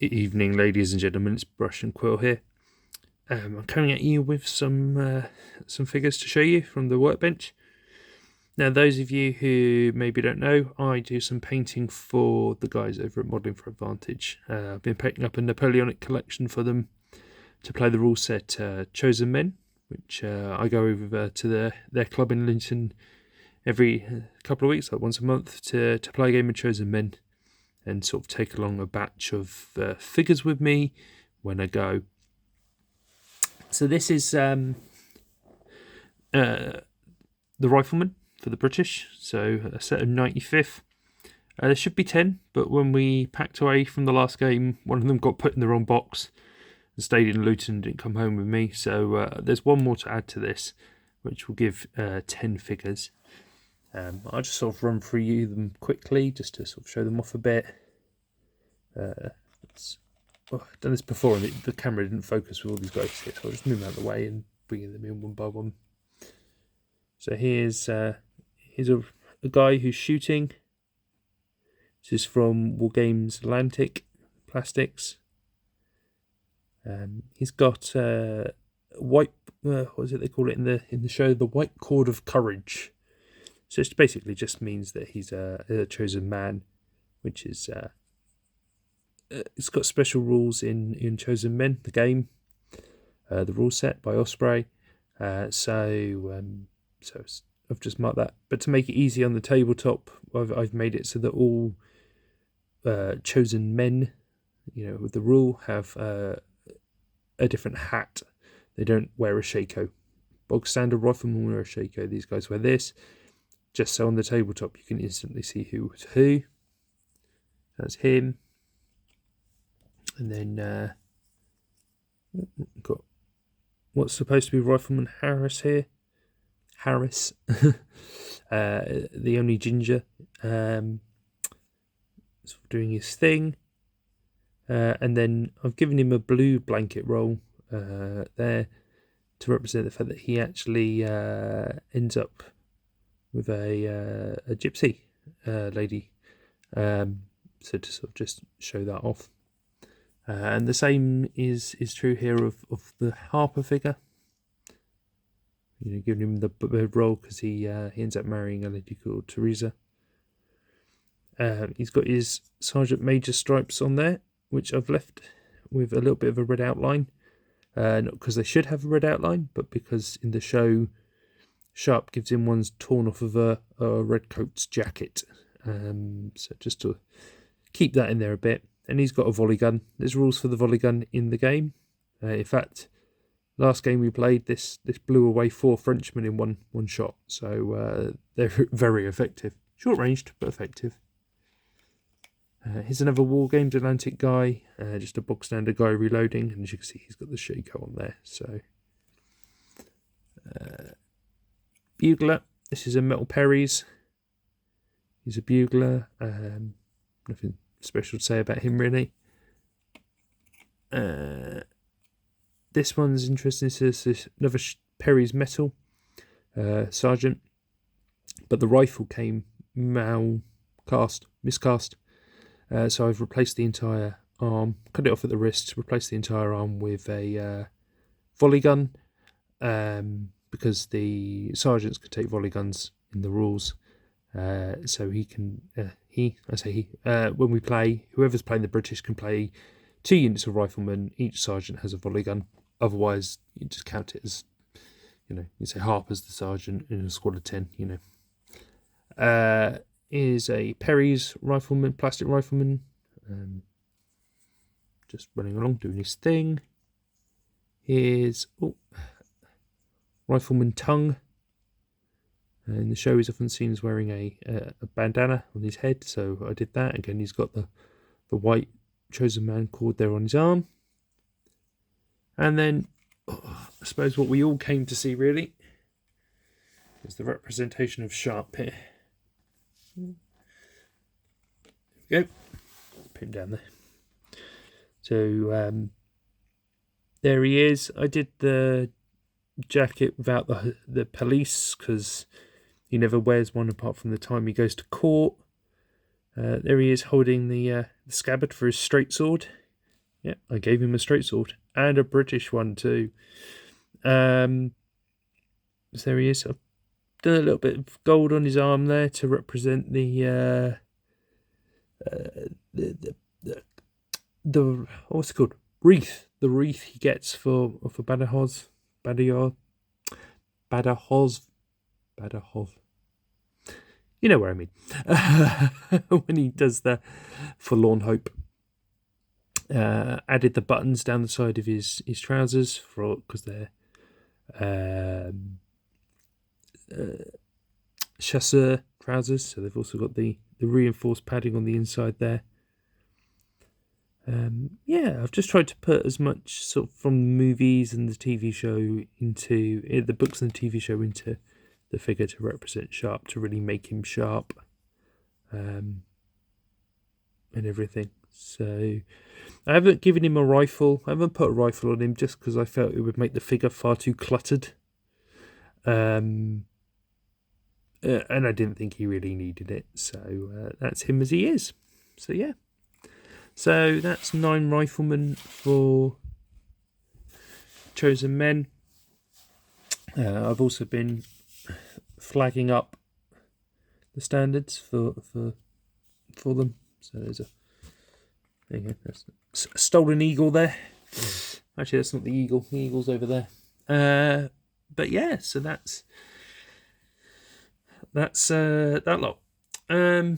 Evening, ladies and gentlemen. It's Brush and Quill here. I'm coming at you with some figures to show you from the workbench. Now, those of you who maybe don't know, I do some painting for the guys over at Modelling for Advantage. I've been painting up a Napoleonic collection for them to play the rule set Chosen Men, which I go over to their club in Linton every couple of weeks, like once a month, to play a game of Chosen Men and sort of take along a batch of figures with me when I go. So this is the Rifleman for the British, so a set of 95th. There should be 10, but when we packed away from the last game, one of them got put in the wrong box and stayed in Luton and didn't come home with me. So there's one more to add to this, which will give 10 figures. I'll just sort of run through you them quickly, just to sort of show them off a bit. I've done this before, and the camera didn't focus with all these guys here, so I'll just move them out of the way and bring them in one by one. So here's a guy who's shooting. This is from Wargames Alantic plastics. He's got white. What is it they call it in the show? The white cord of courage. So it basically just means that he's a chosen man, which is it's got special rules in Chosen Men, the game, the rule set by Osprey. So I've just marked that. But to make it easy on the tabletop, I've made it so that all chosen men, with the rule, have a different hat. They don't wear a shako. Bog standard riflemen wear a shako. These guys wear this. Just so on the tabletop you can instantly see who was who. That's him. And then got what's supposed to be Rifleman Harris here. Harris. The only ginger. Sort of doing his thing. And then I've given him a blue blanket roll there to represent the fact that he actually ends up with a gypsy lady, so to sort of just show that off. And the same is true here of the Harper figure. Giving him the bird role because he ends up marrying a lady called Teresa. He's got his Sergeant Major stripes on there, which I've left with a little bit of a red outline. Not because they should have a red outline, but because in the show, Sharp gives him one's torn off of a redcoat's jacket. So just to keep that in there a bit. And he's got a volley gun. There's rules for the volley gun in the game. In fact, last game we played, this blew away 4 Frenchmen in one shot. So they're very effective. Short-ranged, but effective. Here's another Wargames Alantic guy. Just a box standard guy reloading. And as you can see, he's got the shako on there. So Bugler. This is a Metal Perry's. He's a bugler. Nothing special to say about him, really. This one's interesting. This is another Perry's Metal Sergeant, but the rifle came miscast. So I've replaced the entire arm, cut it off at the wrist, replaced the entire arm with a volley gun, because the sergeants can take volley guns in the rules. So he can, when we play, whoever's playing the British can play 2 units of riflemen. Each sergeant has a volley gun. Otherwise, you just count it as, you say Harper's the sergeant in a squad of 10, Is a Perry's rifleman, plastic rifleman. Just running along, doing his thing. Here's Rifleman Tongue. In the show, he's often seen as wearing a bandana on his head, so I did that. Again, he's got the white chosen man cord there on his arm. And then, I suppose what we all came to see, really, is the representation of Sharp here. There we go. Put him down there. So, there he is. I did the jacket without the police, because he never wears one apart from the time he goes to court. There he is holding the scabbard for his straight sword. Yeah, I gave him a straight sword and a British one too. So there he is. I've done a little bit of gold on his arm there to represent the what's it called? Wreath. The wreath he gets for Badajoz. You know where I mean. When he does the Forlorn Hope. Added the buttons down the side of his trousers because they're chasseur trousers, so they've also got the reinforced padding on the inside there. Yeah, I've just tried to put as much sort of from the movies and the TV show into the books and the TV show into the figure to represent Sharp, to really make him sharp, and everything. So I haven't given him a rifle. I haven't put a rifle on him just because I felt it would make the figure far too cluttered. And I didn't think he really needed it. So that's him as he is. So yeah. So that's 9 riflemen for Chosen Men. I've also been flagging up the standards for them. So there's a there you go. There's a stolen eagle there. Actually, that's not the eagle. The eagle's over there. But yeah, so that's that lot. I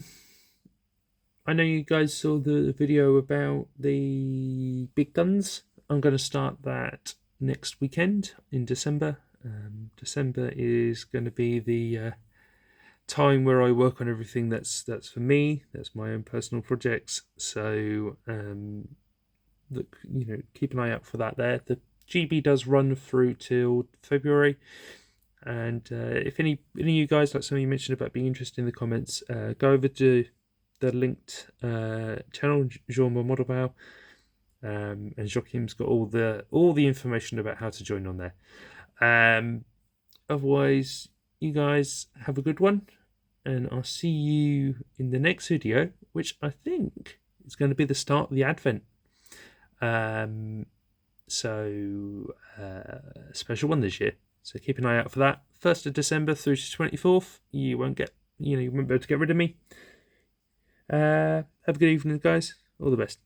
know you guys saw the video about the big guns. I'm going to start that next weekend in December. December is going to be the time where I work on everything that's for me. That's my own personal projects. So look, keep an eye out for that there. The GB does run through till February. And if any of you guys, like some of you mentioned about being interested in the comments, go over to the linked channel, Jean Model Bow, and Joachim's got all the information about how to join on there. Otherwise, you guys have a good one, and I'll see you in the next video, which I think is going to be the start of the Advent. So special one this year. So keep an eye out for that. 1st of December through to 24th. You won't get, you won't be able to get rid of me. Have a good evening, guys. All the best.